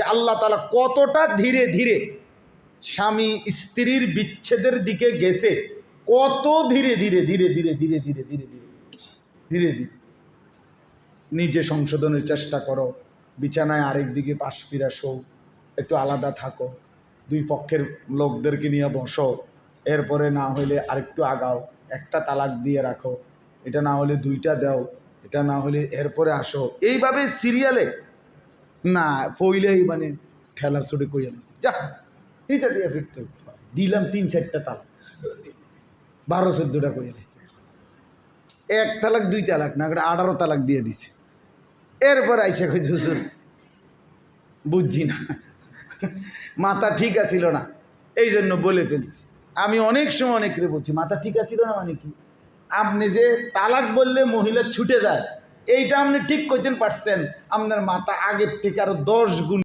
যে আল্লাহ তাআলা কতটা ধীরে ধীরে স্বামী স্ত্রীর বিচ্ছেদের দিকে গেছে, কত ধীরে ধীরে ধীরে ধীরে ধীরে ধীরে ধীরে ধীরে ধীরে ধীরে। নিজে সংশোধনের চেষ্টা করো, বিছানায় আরেক দিকে পাশ ফিরা শো, একটু আলাদা থাকো, দুই পক্ষের লোকদেরকে নিয়ে বসো, এরপরে না হলে আরেকটু আগাও, একটা তালাক দিয়ে রাখো, এটা না হলে দুইটা দাও, এটা না হলে এরপরে আসো, এইভাবে সিরিয়ালে না ফইলেই মানে ঠেলার চোটে কইয়া নিছি যা হিচা দিয়ে ফিরতে দিলাম 3-4টা তালাক, 12-14টা কইয়া নিছে, এক তালাক দুই তালাক না 18 তালাক দিয়ে দিছে। এরপর আইসা কই হুজুর বুঝছি না, মাথা ঠিক আছিল না, এই জন্য বলে ফেলছি। আমি অনেক সময় অনেকরে বলছি মাথা ঠিক আছিল না মানে কি, আপনি যে তালাক বললে মহিলা ছুটে যায় এইটা আপনি ঠিক কইতেন পারছেন, আপনার মাথা আগের থেকে আরো 10 গুণ